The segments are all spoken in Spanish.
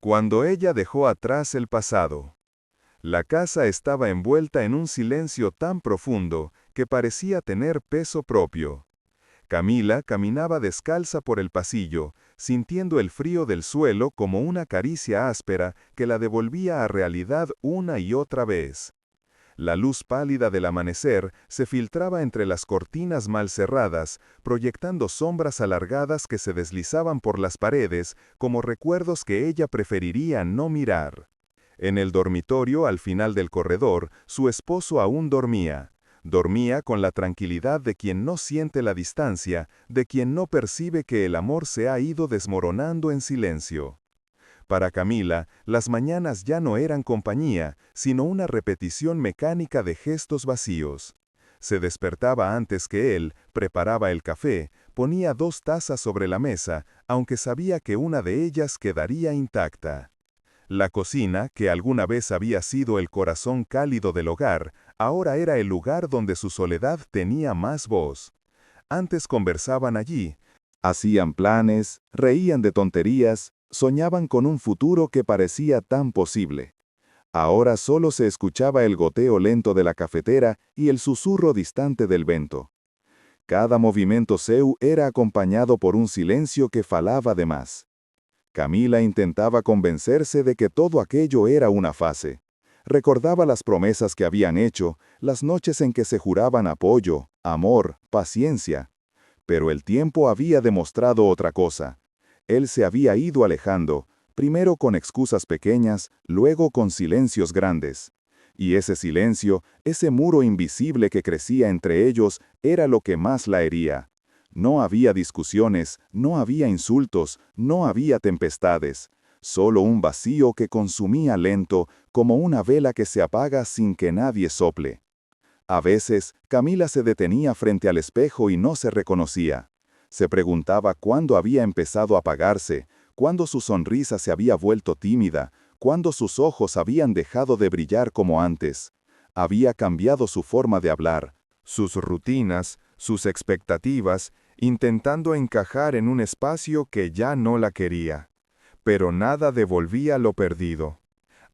Cuando ella dejó atrás el pasado. La casa estaba envuelta en un silencio tan profundo que parecía tener peso propio. Camila caminaba descalza por el pasillo, sintiendo el frío del suelo como una caricia áspera que la devolvía a realidad una y otra vez. La luz pálida del amanecer se filtraba entre las cortinas mal cerradas, proyectando sombras alargadas que se deslizaban por las paredes como recuerdos que ella preferiría no mirar. En el dormitorio, al final del corredor, su esposo aún dormía. Dormía con la tranquilidad de quien no siente la distancia, de quien no percibe que el amor se ha ido desmoronando en silencio. Para Camila, las mañanas ya no eran compañía, sino una repetición mecánica de gestos vacíos. Se despertaba antes que él, preparaba el café, ponía 2 tazas sobre la mesa, aunque sabía que una de ellas quedaría intacta. La cocina, que alguna vez había sido el corazón cálido del hogar, ahora era el lugar donde su soledad tenía más voz. Antes conversaban allí, hacían planes, reían de tonterías, soñaban con un futuro que parecía tan posible. Ahora solo se escuchaba el goteo lento de la cafetera y el susurro distante del vento. Cada movimiento seu era acompañado por un silencio que falaba de más. Camila intentaba convencerse de que todo aquello era una fase. Recordaba las promesas que habían hecho, las noches en que se juraban apoyo, amor, paciencia. Pero el tiempo había demostrado otra cosa. Él se había ido alejando, primero con excusas pequeñas, luego con silencios grandes. Y ese silencio, ese muro invisible que crecía entre ellos, era lo que más la hería. No había discusiones, no había insultos, no había tempestades. Solo un vacío que consumía lento, como una vela que se apaga sin que nadie sople. A veces, Camila se detenía frente al espejo y no se reconocía. Se preguntaba cuándo había empezado a apagarse, cuándo su sonrisa se había vuelto tímida, cuándo sus ojos habían dejado de brillar como antes. Había cambiado su forma de hablar, sus rutinas, sus expectativas, intentando encajar en un espacio que ya no la quería. Pero nada devolvía lo perdido.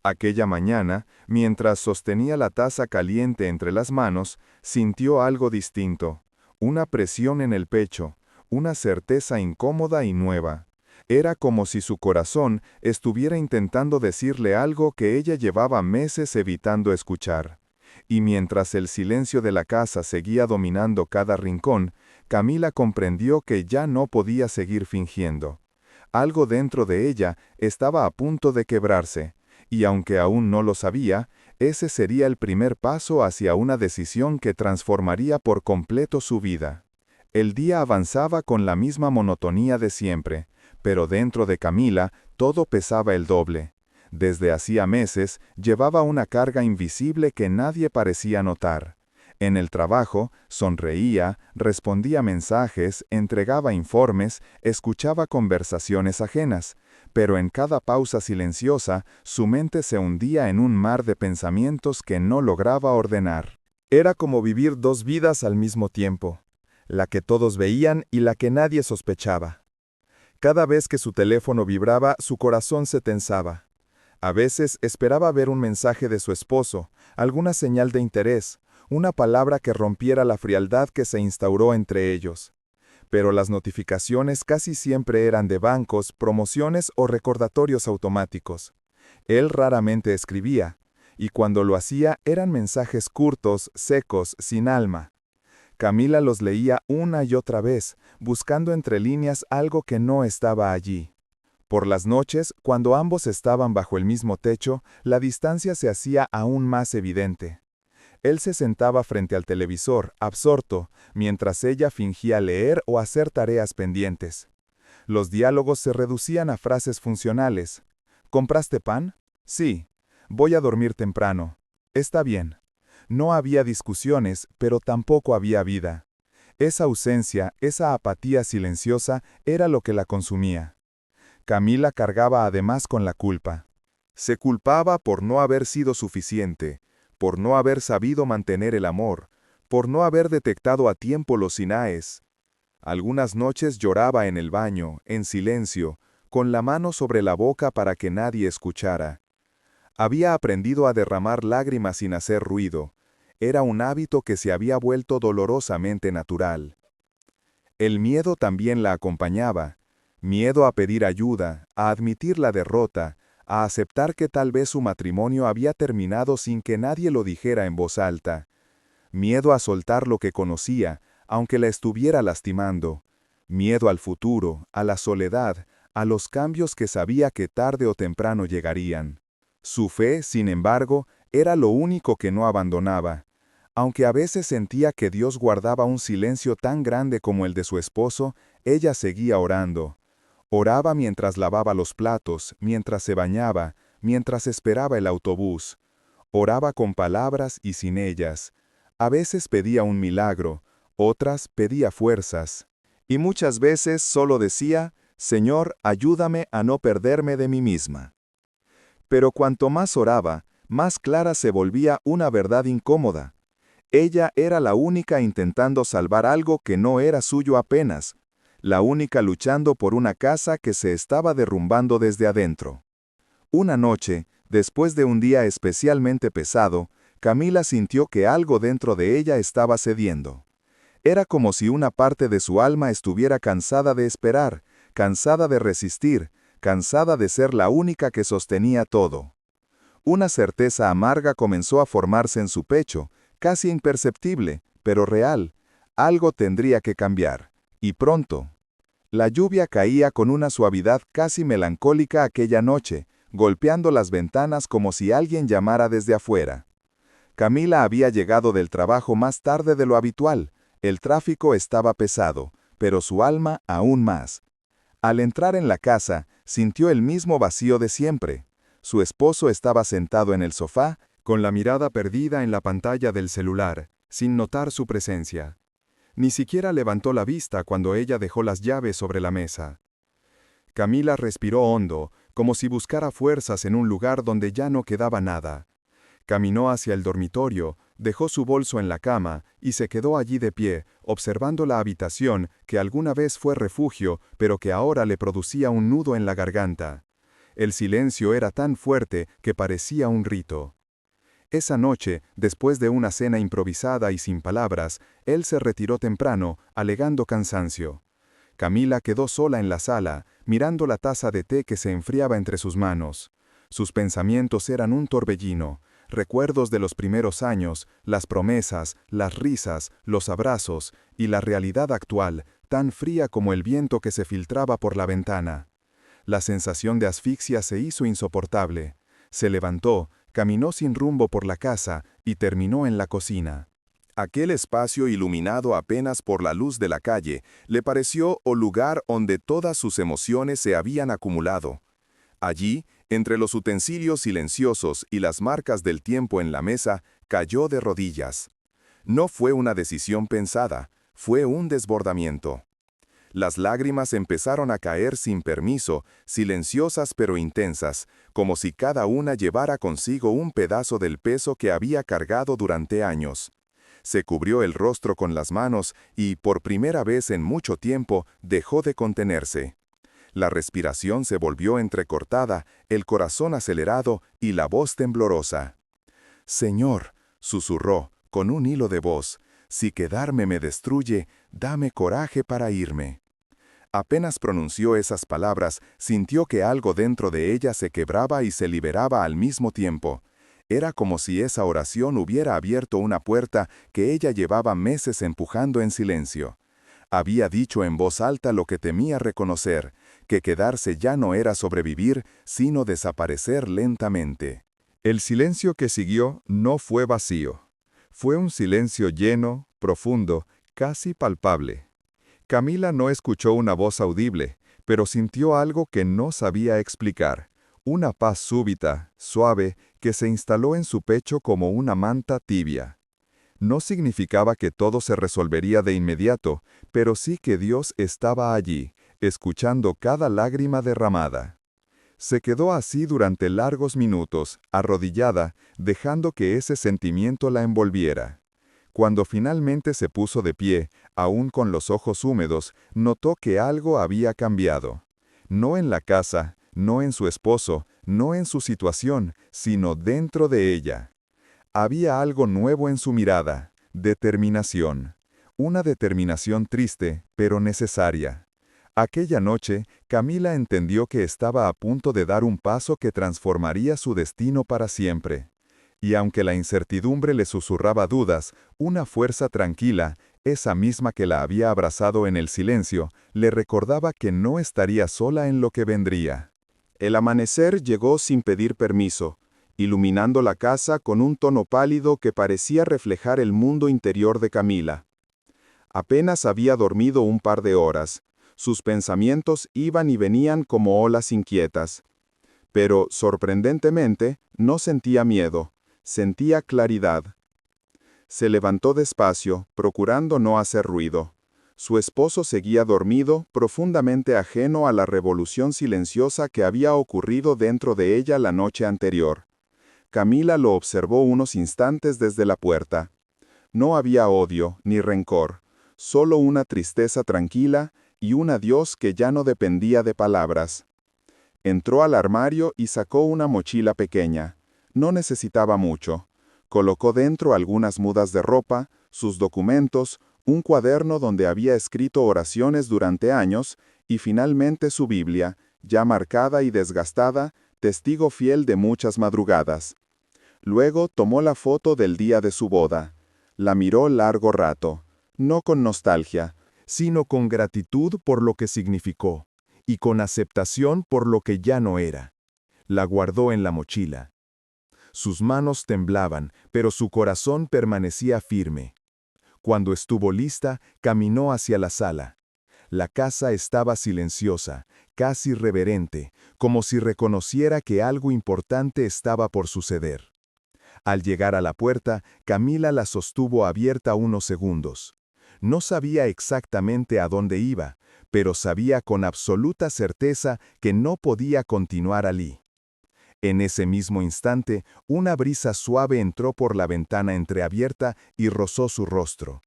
Aquella mañana, mientras sostenía la taza caliente entre las manos, sintió algo distinto, una presión en el pecho, una certeza incómoda y nueva. Era como si su corazón estuviera intentando decirle algo que ella llevaba meses evitando escuchar. Y mientras el silencio de la casa seguía dominando cada rincón, Camila comprendió que ya no podía seguir fingiendo. Algo dentro de ella estaba a punto de quebrarse. Y aunque aún no lo sabía, ese sería el primer paso hacia una decisión que transformaría por completo su vida. El día avanzaba con la misma monotonía de siempre, pero dentro de Camila todo pesaba el doble. Desde hacía meses llevaba una carga invisible que nadie parecía notar. En el trabajo, sonreía, respondía mensajes, entregaba informes, escuchaba conversaciones ajenas, pero en cada pausa silenciosa, su mente se hundía en un mar de pensamientos que no lograba ordenar. Era como vivir 2 vidas al mismo tiempo, la que todos veían y la que nadie sospechaba. Cada vez que su teléfono vibraba, su corazón se tensaba. A veces esperaba ver un mensaje de su esposo, alguna señal de interés, una palabra que rompiera la frialdad que se instauró entre ellos. Pero las notificaciones casi siempre eran de bancos, promociones o recordatorios automáticos. Él raramente escribía, y cuando lo hacía eran mensajes curtos, secos, sin alma. Camila los leía una y otra vez, buscando entre líneas algo que no estaba allí. Por las noches, cuando ambos estaban bajo el mismo techo, la distancia se hacía aún más evidente. Él se sentaba frente al televisor, absorto, mientras ella fingía leer o hacer tareas pendientes. Los diálogos se reducían a frases funcionales. ¿Compraste pan? Sí. Voy a dormir temprano. Está bien. No había discusiones, pero tampoco había vida. Esa ausencia, esa apatía silenciosa, era lo que la consumía. Camila cargaba además con la culpa. Se culpaba por no haber sido suficiente, por no haber sabido mantener el amor, por no haber detectado a tiempo los SINAES. Algunas noches lloraba en el baño, en silencio, con la mano sobre la boca para que nadie escuchara. Había aprendido a derramar lágrimas sin hacer ruido. Era un hábito que se había vuelto dolorosamente natural. El miedo también la acompañaba. Miedo a pedir ayuda, a admitir la derrota, a aceptar que tal vez su matrimonio había terminado sin que nadie lo dijera en voz alta. Miedo a soltar lo que conocía, aunque la estuviera lastimando. Miedo al futuro, a la soledad, a los cambios que sabía que tarde o temprano llegarían. Su fe, sin embargo, era lo único que no abandonaba. Aunque a veces sentía que Dios guardaba un silencio tan grande como el de su esposo, ella seguía orando. Oraba mientras lavaba los platos, mientras se bañaba, mientras esperaba el autobús. Oraba con palabras y sin ellas. A veces pedía un milagro, otras pedía fuerzas. Y muchas veces solo decía, Señor, ayúdame a no perderme de mí misma. Pero cuanto más oraba, más clara se volvía una verdad incómoda. Ella era la única intentando salvar algo que no era suyo apenas, la única luchando por una casa que se estaba derrumbando desde adentro. Una noche, después de un día especialmente pesado, Camila sintió que algo dentro de ella estaba cediendo. Era como si una parte de su alma estuviera cansada de esperar, cansada de resistir, cansada de ser la única que sostenía todo. Una certeza amarga comenzó a formarse en su pecho, casi imperceptible, pero real. Algo tendría que cambiar, y pronto. La lluvia caía con una suavidad casi melancólica aquella noche, golpeando las ventanas como si alguien llamara desde afuera. Camila había llegado del trabajo más tarde de lo habitual. El tráfico estaba pesado, pero su alma aún más. Al entrar en la casa, sintió el mismo vacío de siempre. Su esposo estaba sentado en el sofá, con la mirada perdida en la pantalla del celular, sin notar su presencia. Ni siquiera levantó la vista cuando ella dejó las llaves sobre la mesa. Camila respiró hondo, como si buscara fuerzas en un lugar donde ya no quedaba nada. Caminó hacia el dormitorio, dejó su bolso en la cama y se quedó allí de pie, observando la habitación que alguna vez fue refugio, pero que ahora le producía un nudo en la garganta. El silencio era tan fuerte que parecía un rito. Esa noche, después de una cena improvisada y sin palabras, él se retiró temprano, alegando cansancio. Camila quedó sola en la sala, mirando la taza de té que se enfriaba entre sus manos. Sus pensamientos eran un torbellino, recuerdos de los primeros años, las promesas, las risas, los abrazos, y la realidad actual, tan fría como el viento que se filtraba por la ventana. La sensación de asfixia se hizo insoportable. Se levantó, caminó sin rumbo por la casa y terminó en la cocina. Aquel espacio iluminado apenas por la luz de la calle le pareció el lugar donde todas sus emociones se habían acumulado. Allí, entre los utensilios silenciosos y las marcas del tiempo en la mesa, cayó de rodillas. No fue una decisión pensada, fue un desbordamiento. Las lágrimas empezaron a caer sin permiso, silenciosas pero intensas, como si cada una llevara consigo un pedazo del peso que había cargado durante años. Se cubrió el rostro con las manos y, por primera vez en mucho tiempo, dejó de contenerse. La respiración se volvió entrecortada, el corazón acelerado y la voz temblorosa. «Señor», susurró, con un hilo de voz, «si quedarme me destruye, dame coraje para irme». Apenas pronunció esas palabras, sintió que algo dentro de ella se quebraba y se liberaba al mismo tiempo. Era como si esa oración hubiera abierto una puerta que ella llevaba meses empujando en silencio. Había dicho en voz alta lo que temía reconocer, que quedarse ya no era sobrevivir, sino desaparecer lentamente. El silencio que siguió no fue vacío. Fue un silencio lleno, profundo, casi palpable. Camila no escuchó una voz audible, pero sintió algo que no sabía explicar. Una paz súbita, suave, que se instaló en su pecho como una manta tibia. No significaba que todo se resolvería de inmediato, pero sí que Dios estaba allí, escuchando cada lágrima derramada. Se quedó así durante largos minutos, arrodillada, dejando que ese sentimiento la envolviera. Cuando finalmente se puso de pie, aún con los ojos húmedos, notó que algo había cambiado. No en la casa, no en su esposo, no en su situación, sino dentro de ella. Había algo nuevo en su mirada, determinación. Una determinación triste, pero necesaria. Aquella noche, Camila entendió que estaba a punto de dar un paso que transformaría su destino para siempre. Y aunque la incertidumbre le susurraba dudas, una fuerza tranquila, esa misma que la había abrazado en el silencio, le recordaba que no estaría sola en lo que vendría. El amanecer llegó sin pedir permiso, iluminando la casa con un tono pálido que parecía reflejar el mundo interior de Camila. Apenas había dormido un par de horas. Sus pensamientos iban y venían como olas inquietas. Pero, sorprendentemente, no sentía miedo, sentía claridad. Se levantó despacio, procurando no hacer ruido. Su esposo seguía dormido, profundamente ajeno a la revolución silenciosa que había ocurrido dentro de ella la noche anterior. Camila lo observó unos instantes desde la puerta. No había odio ni rencor, solo una tristeza tranquila y un adiós que ya no dependía de palabras. Entró al armario y sacó una mochila pequeña. No necesitaba mucho. Colocó dentro algunas mudas de ropa, sus documentos, un cuaderno donde había escrito oraciones durante años y finalmente su Biblia, ya marcada y desgastada, testigo fiel de muchas madrugadas. Luego tomó la foto del día de su boda. La miró largo rato, no con nostalgia, sino con gratitud por lo que significó, y con aceptación por lo que ya no era. La guardó en la mochila. Sus manos temblaban, pero su corazón permanecía firme. Cuando estuvo lista, caminó hacia la sala. La casa estaba silenciosa, casi reverente, como si reconociera que algo importante estaba por suceder. Al llegar a la puerta, Camila la sostuvo abierta unos segundos. No sabía exactamente a dónde iba, pero sabía con absoluta certeza que no podía continuar allí. En ese mismo instante, una brisa suave entró por la ventana entreabierta y rozó su rostro.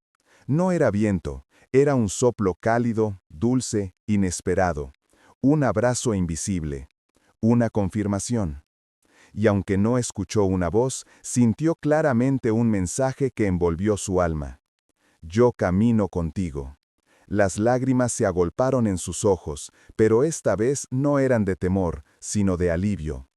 No era viento, era un soplo cálido, dulce, inesperado. Un abrazo invisible. Una confirmación. Y aunque no escuchó una voz, sintió claramente un mensaje que envolvió su alma. Yo camino contigo. Las lágrimas se agolparon en sus ojos, pero esta vez no eran de temor, sino de alivio.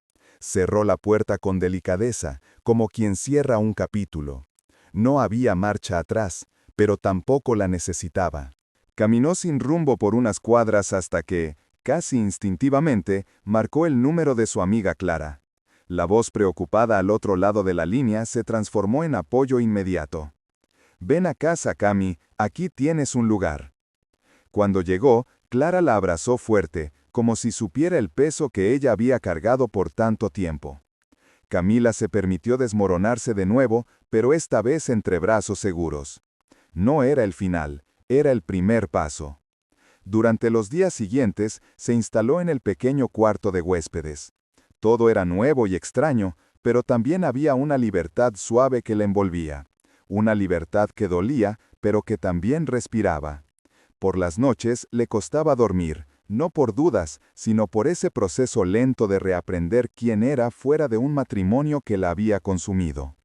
Cerró la puerta con delicadeza, como quien cierra un capítulo. No había marcha atrás, pero tampoco la necesitaba. Caminó sin rumbo por unas cuadras hasta que, casi instintivamente, marcó el número de su amiga Clara. La voz preocupada al otro lado de la línea se transformó en apoyo inmediato. «Ven a casa, Cami, aquí tienes un lugar». Cuando llegó, Clara la abrazó fuerte, como si supiera el peso que ella había cargado por tanto tiempo. Camila se permitió desmoronarse de nuevo, pero esta vez entre brazos seguros. No era el final, era el primer paso. Durante los días siguientes, se instaló en el pequeño cuarto de huéspedes. Todo era nuevo y extraño, pero también había una libertad suave que la envolvía. Una libertad que dolía, pero que también respiraba. Por las noches le costaba dormir, no por dudas, sino por ese proceso lento de reaprender quién era fuera de un matrimonio que la había consumido.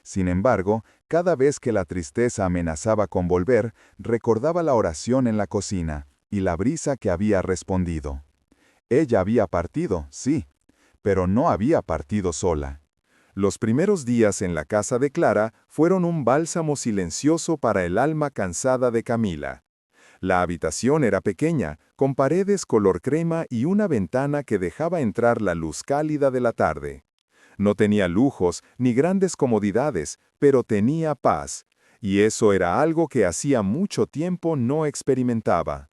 Sin embargo, cada vez que la tristeza amenazaba con volver, recordaba la oración en la cocina y la brisa que había respondido. Ella había partido, sí, pero no había partido sola. Los primeros días en la casa de Clara fueron un bálsamo silencioso para el alma cansada de Camila. La habitación era pequeña, con paredes color crema y una ventana que dejaba entrar la luz cálida de la tarde. No tenía lujos ni grandes comodidades, pero tenía paz, y eso era algo que hacía mucho tiempo no experimentaba.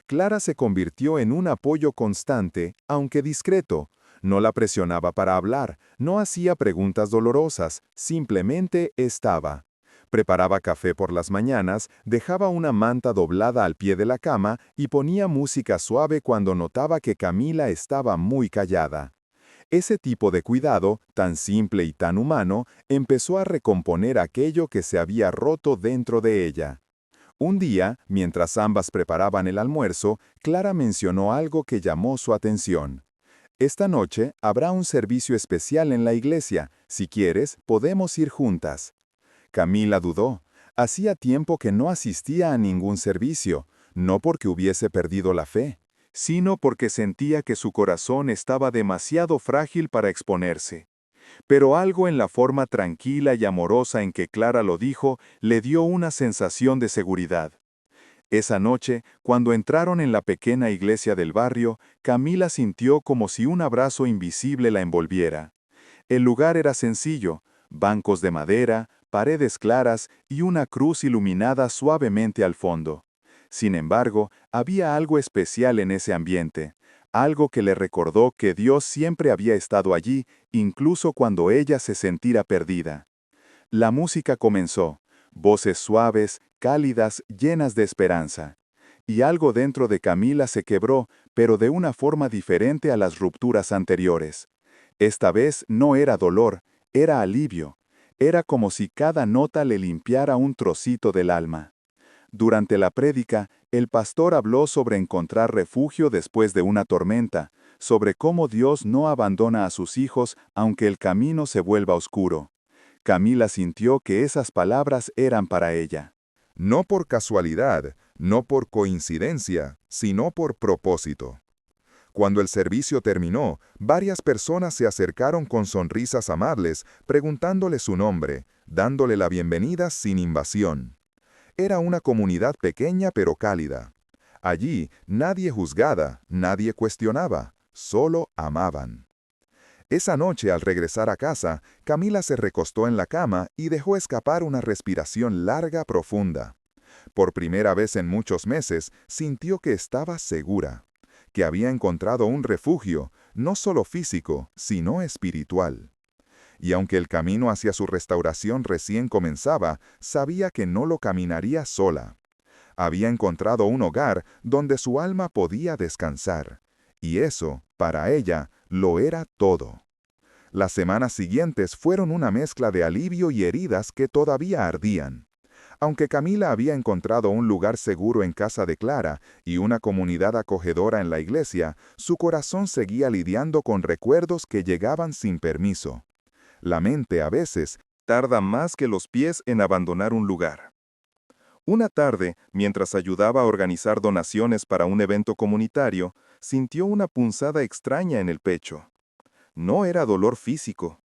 Clara se convirtió en un apoyo constante, aunque discreto. No la presionaba para hablar, no hacía preguntas dolorosas, simplemente estaba. Preparaba café por las mañanas, dejaba una manta doblada al pie de la cama y ponía música suave cuando notaba que Camila estaba muy callada. Ese tipo de cuidado, tan simple y tan humano, empezó a recomponer aquello que se había roto dentro de ella. Un día, mientras ambas preparaban el almuerzo, Clara mencionó algo que llamó su atención. Esta noche habrá un servicio especial en la iglesia. Si quieres, podemos ir juntas. Camila dudó. Hacía tiempo que no asistía a ningún servicio, no porque hubiese perdido la fe, sino porque sentía que su corazón estaba demasiado frágil para exponerse. Pero algo en la forma tranquila y amorosa en que Clara lo dijo le dio una sensación de seguridad. Esa noche, cuando entraron en la pequeña iglesia del barrio, Camila sintió como si un abrazo invisible la envolviera. El lugar era sencillo, bancos de madera, paredes claras y una cruz iluminada suavemente al fondo. Sin embargo, había algo especial en ese ambiente, algo que le recordó que Dios siempre había estado allí, incluso cuando ella se sentía perdida. La música comenzó, voces suaves, cálidas, llenas de esperanza. Y algo dentro de Camila se quebró, pero de una forma diferente a las rupturas anteriores. Esta vez no era dolor, era alivio. Era como si cada nota le limpiara un trocito del alma. Durante la prédica, el pastor habló sobre encontrar refugio después de una tormenta, sobre cómo Dios no abandona a sus hijos aunque el camino se vuelva oscuro. Camila sintió que esas palabras eran para ella. No por casualidad, no por coincidencia, sino por propósito. Cuando el servicio terminó, varias personas se acercaron con sonrisas amables, preguntándole su nombre, dándole la bienvenida sin invasión. Era una comunidad pequeña pero cálida. Allí nadie juzgaba, nadie cuestionaba, solo amaban. Esa noche, al regresar a casa, Camila se recostó en la cama y dejó escapar una respiración larga, profunda. Por primera vez en muchos meses, sintió que estaba segura, que había encontrado un refugio, no solo físico, sino espiritual. Y aunque el camino hacia su restauración recién comenzaba, sabía que no lo caminaría sola. Había encontrado un hogar donde su alma podía descansar. Y eso, para ella, lo era todo. Las semanas siguientes fueron una mezcla de alivio y heridas que todavía ardían. Aunque Camila había encontrado un lugar seguro en casa de Clara y una comunidad acogedora en la iglesia, su corazón seguía lidiando con recuerdos que llegaban sin permiso. La mente, a veces, tarda más que los pies en abandonar un lugar. Una tarde, mientras ayudaba a organizar donaciones para un evento comunitario, sintió una punzada extraña en el pecho. No era dolor físico,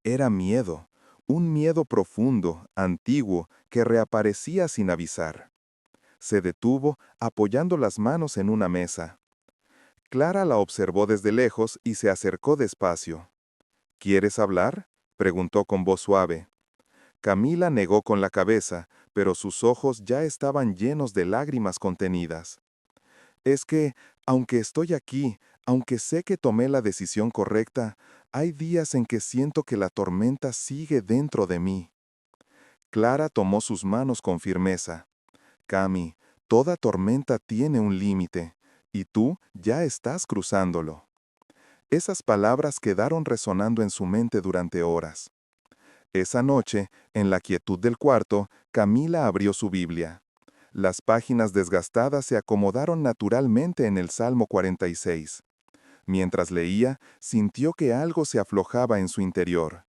era miedo, un miedo profundo, antiguo, que reaparecía sin avisar. Se detuvo, apoyando las manos en una mesa. Clara la observó desde lejos y se acercó despacio. ¿Quieres hablar?, preguntó con voz suave. Camila negó con la cabeza, pero sus ojos ya estaban llenos de lágrimas contenidas. Es que, aunque estoy aquí, aunque sé que tomé la decisión correcta, hay días en que siento que la tormenta sigue dentro de mí. Clara tomó sus manos con firmeza. Cami, toda tormenta tiene un límite, y tú ya estás cruzándolo. Esas palabras quedaron resonando en su mente durante horas. Esa noche, en la quietud del cuarto, Camila abrió su Biblia. Las páginas desgastadas se acomodaron naturalmente en el Salmo 46. Mientras leía, sintió que algo se aflojaba en su interior.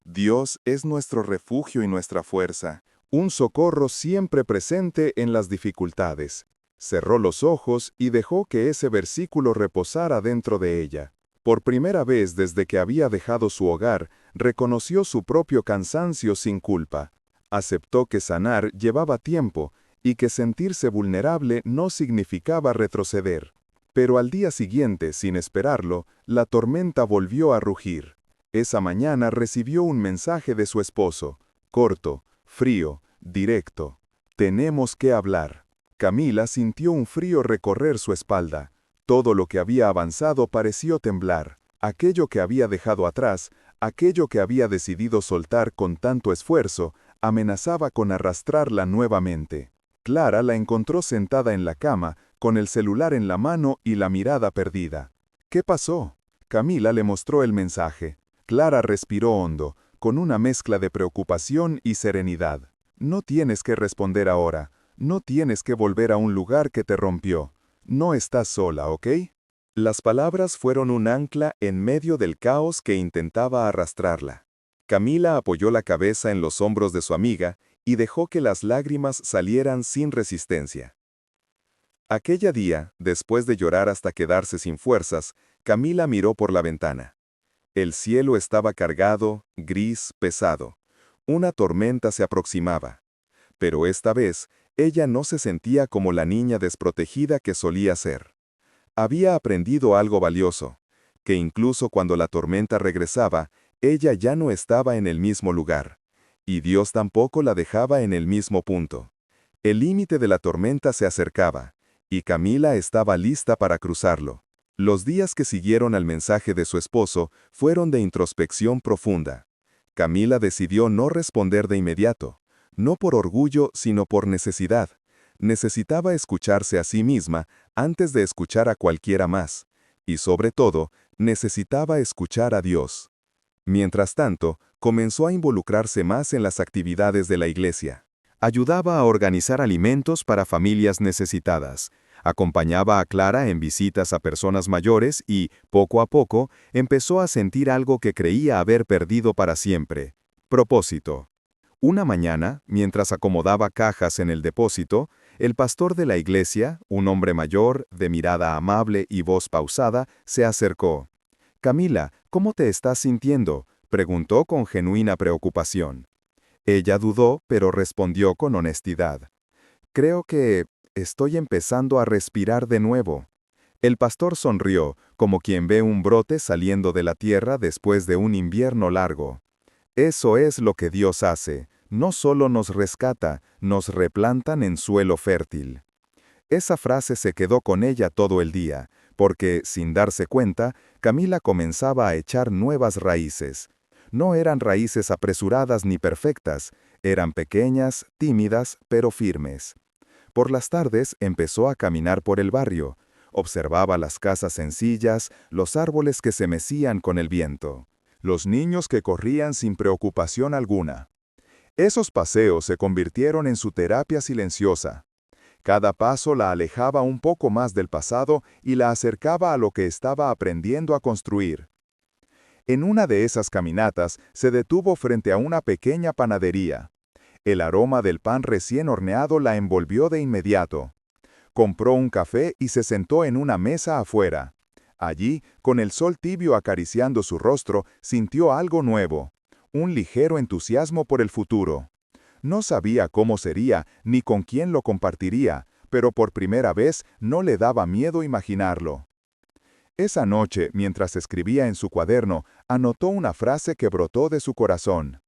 Dios es nuestro refugio y nuestra fuerza, un socorro siempre presente en las dificultades. Cerró los ojos y dejó que ese versículo reposara dentro de ella. Por primera vez desde que había dejado su hogar, reconoció su propio cansancio sin culpa. Aceptó que sanar llevaba tiempo y que sentirse vulnerable no significaba retroceder. Pero al día siguiente, sin esperarlo, la tormenta volvió a rugir. Esa mañana recibió un mensaje de su esposo, corto, frío, directo. Tenemos que hablar. Camila sintió un frío recorrer su espalda. Todo lo que había avanzado pareció temblar. Aquello que había dejado atrás, aquello que había decidido soltar con tanto esfuerzo, amenazaba con arrastrarla nuevamente. Clara la encontró sentada en la cama, con el celular en la mano y la mirada perdida. ¿Qué pasó? Camila le mostró el mensaje. Clara respiró hondo, con una mezcla de preocupación y serenidad. No tienes que responder ahora. No tienes que volver a un lugar que te rompió. No estás sola, ¿ok? Las palabras fueron un ancla en medio del caos que intentaba arrastrarla. Camila apoyó la cabeza en los hombros de su amiga y dejó que las lágrimas salieran sin resistencia. Aquella día, después de llorar hasta quedarse sin fuerzas, Camila miró por la ventana. El cielo estaba cargado, gris, pesado. Una tormenta se aproximaba. Pero esta vez, ella no se sentía como la niña desprotegida que solía ser. Había aprendido algo valioso, que incluso cuando la tormenta regresaba, ella ya no estaba en el mismo lugar, y Dios tampoco la dejaba en el mismo punto. El límite de la tormenta se acercaba, y Camila estaba lista para cruzarlo. Los días que siguieron al mensaje de su esposo fueron de introspección profunda. Camila decidió no responder de inmediato, no por orgullo, sino por necesidad. Necesitaba escucharse a sí misma antes de escuchar a cualquiera más, y sobre todo, necesitaba escuchar a Dios. Mientras tanto, comenzó a involucrarse más en las actividades de la iglesia. Ayudaba a organizar alimentos para familias necesitadas, acompañaba a Clara en visitas a personas mayores y, poco a poco, empezó a sentir algo que creía haber perdido para siempre: propósito. Una mañana, mientras acomodaba cajas en el depósito, el pastor de la iglesia, un hombre mayor, de mirada amable y voz pausada, se acercó. «Camila, ¿cómo te estás sintiendo?», preguntó con genuina preocupación. Ella dudó, pero respondió con honestidad. «Creo que estoy empezando a respirar de nuevo». El pastor sonrió, como quien ve un brote saliendo de la tierra después de un invierno largo. Eso es lo que Dios hace. No solo nos rescata, nos replantan en suelo fértil. Esa frase se quedó con ella todo el día, porque, sin darse cuenta, Camila comenzaba a echar nuevas raíces. No eran raíces apresuradas ni perfectas, eran pequeñas, tímidas, pero firmes. Por las tardes empezó a caminar por el barrio. Observaba las casas sencillas, los árboles que se mecían con el viento, los niños que corrían sin preocupación alguna. Esos paseos se convirtieron en su terapia silenciosa. Cada paso la alejaba un poco más del pasado y la acercaba a lo que estaba aprendiendo a construir. En una de esas caminatas se detuvo frente a una pequeña panadería. El aroma del pan recién horneado la envolvió de inmediato. Compró un café y se sentó en una mesa afuera. Allí, con el sol tibio acariciando su rostro, sintió algo nuevo, un ligero entusiasmo por el futuro. No sabía cómo sería ni con quién lo compartiría, pero por primera vez no le daba miedo imaginarlo. Esa noche, mientras escribía en su cuaderno, anotó una frase que brotó de su corazón.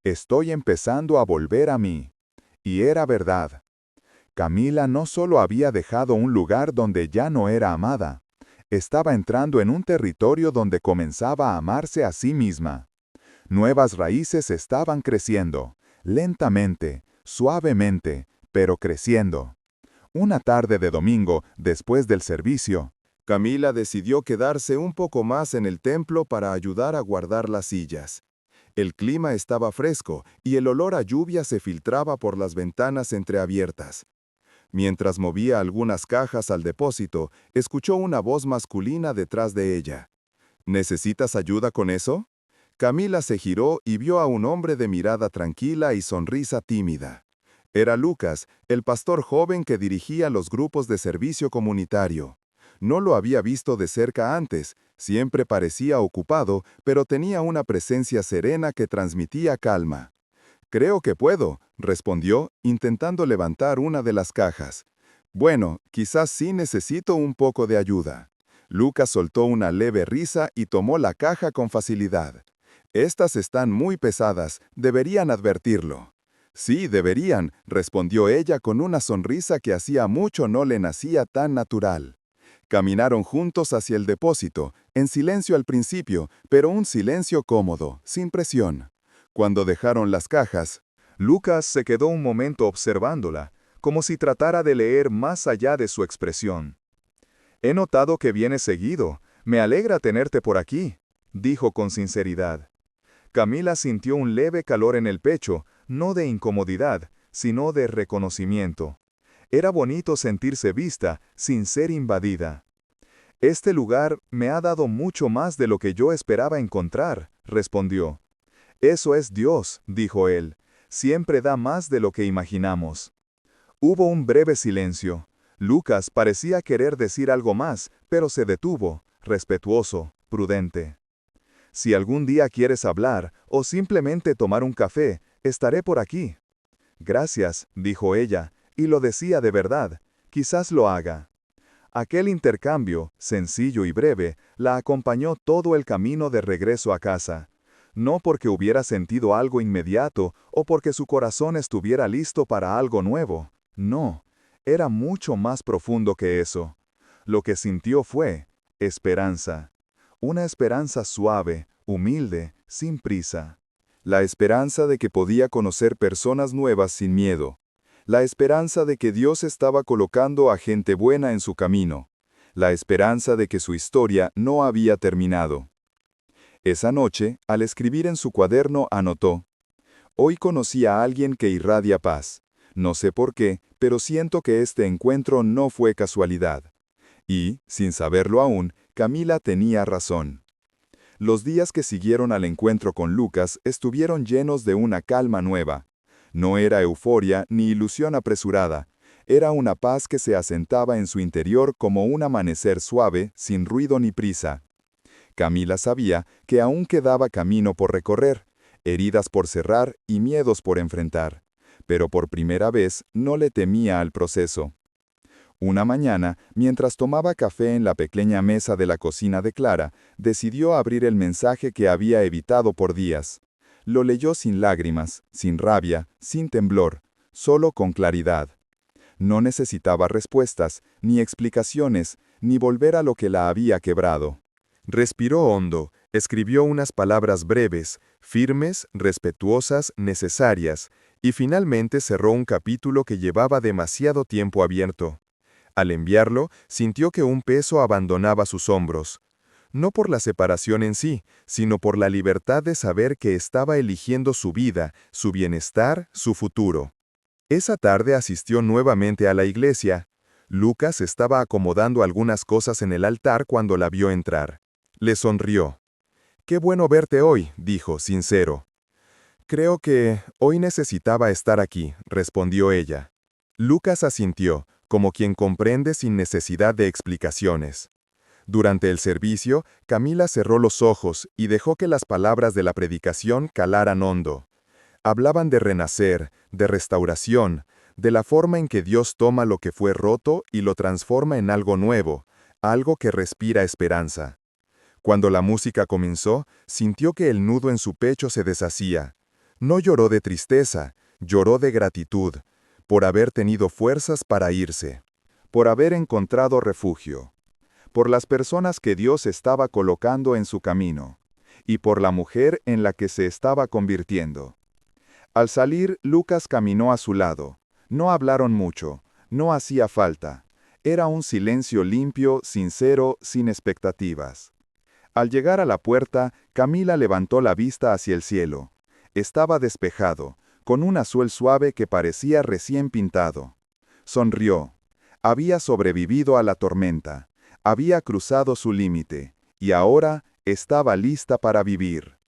«Estoy empezando a volver a mí». Y era verdad. Camila no solo había dejado un lugar donde ya no era amada, estaba entrando en un territorio donde comenzaba a amarse a sí misma. Nuevas raíces estaban creciendo, lentamente, suavemente, pero creciendo. Una tarde de domingo, después del servicio, Camila decidió quedarse un poco más en el templo para ayudar a guardar las sillas. El clima estaba fresco y el olor a lluvia se filtraba por las ventanas entreabiertas. Mientras movía algunas cajas al depósito, escuchó una voz masculina detrás de ella. «¿Necesitas ayuda con eso?». Camila se giró y vio a un hombre de mirada tranquila y sonrisa tímida. Era Lucas, el pastor joven que dirigía los grupos de servicio comunitario. No lo había visto de cerca antes, siempre parecía ocupado, pero tenía una presencia serena que transmitía calma. «Creo que puedo», respondió, intentando levantar una de las cajas. «Bueno, quizás sí necesito un poco de ayuda». Lucas soltó una leve risa y tomó la caja con facilidad. «Estas están muy pesadas, deberían advertirlo». «Sí, deberían», respondió ella con una sonrisa que hacía mucho no le nacía tan natural. Caminaron juntos hacia el depósito, en silencio al principio, pero un silencio cómodo, sin presión. Cuando dejaron las cajas, Lucas se quedó un momento observándola, como si tratara de leer más allá de su expresión. «He notado que vienes seguido. Me alegra tenerte por aquí», dijo con sinceridad. Camila sintió un leve calor en el pecho, no de incomodidad, sino de reconocimiento. Era bonito sentirse vista, sin ser invadida. Este lugar me ha dado mucho más de lo que yo esperaba encontrar, respondió. Eso es Dios, dijo él. Siempre da más de lo que imaginamos. Hubo un breve silencio. Lucas parecía querer decir algo más, pero se detuvo, respetuoso, prudente. Si algún día quieres hablar, o simplemente tomar un café, estaré por aquí. Gracias, dijo ella, y lo decía de verdad. Quizás lo haga. Aquel intercambio, sencillo y breve, la acompañó todo el camino de regreso a casa. No porque hubiera sentido algo inmediato o porque su corazón estuviera listo para algo nuevo. No, era mucho más profundo que eso. Lo que sintió fue esperanza. Una esperanza suave, humilde, sin prisa. La esperanza de que podía conocer personas nuevas sin miedo. La esperanza de que Dios estaba colocando a gente buena en su camino. La esperanza de que su historia no había terminado. Esa noche, al escribir en su cuaderno, anotó: Hoy conocí a alguien que irradia paz. No sé por qué, pero siento que este encuentro no fue casualidad. Y, sin saberlo aún, Camila tenía razón. Los días que siguieron al encuentro con Lucas estuvieron llenos de una calma nueva. No era euforia ni ilusión apresurada. Era una paz que se asentaba en su interior como un amanecer suave, sin ruido ni prisa. Camila sabía que aún quedaba camino por recorrer, heridas por cerrar y miedos por enfrentar. Pero por primera vez no le temía al proceso. Una mañana, mientras tomaba café en la pequeña mesa de la cocina de Clara, decidió abrir el mensaje que había evitado por días. Lo leyó sin lágrimas, sin rabia, sin temblor, solo con claridad. No necesitaba respuestas, ni explicaciones, ni volver a lo que la había quebrado. Respiró hondo, escribió unas palabras breves, firmes, respetuosas, necesarias, y finalmente cerró un capítulo que llevaba demasiado tiempo abierto. Al enviarlo, sintió que un peso abandonaba sus hombros. No por la separación en sí, sino por la libertad de saber que estaba eligiendo su vida, su bienestar, su futuro. Esa tarde asistió nuevamente a la iglesia. Lucas estaba acomodando algunas cosas en el altar cuando la vio entrar. Le sonrió. «Qué bueno verte hoy», dijo, sincero. «Creo que hoy necesitaba estar aquí», respondió ella. Lucas asintió, como quien comprende sin necesidad de explicaciones. Durante el servicio, Camila cerró los ojos y dejó que las palabras de la predicación calaran hondo. Hablaban de renacer, de restauración, de la forma en que Dios toma lo que fue roto y lo transforma en algo nuevo, algo que respira esperanza. Cuando la música comenzó, sintió que el nudo en su pecho se deshacía. No lloró de tristeza, lloró de gratitud, por haber tenido fuerzas para irse, por haber encontrado refugio, por las personas que Dios estaba colocando en su camino, y por la mujer en la que se estaba convirtiendo. Al salir, Lucas caminó a su lado. No hablaron mucho, no hacía falta. Era un silencio limpio, sincero, sin expectativas. Al llegar a la puerta, Camila levantó la vista hacia el cielo. Estaba despejado, con un azul suave que parecía recién pintado. Sonrió. Había sobrevivido a la tormenta. Había cruzado su límite, y ahora estaba lista para vivir.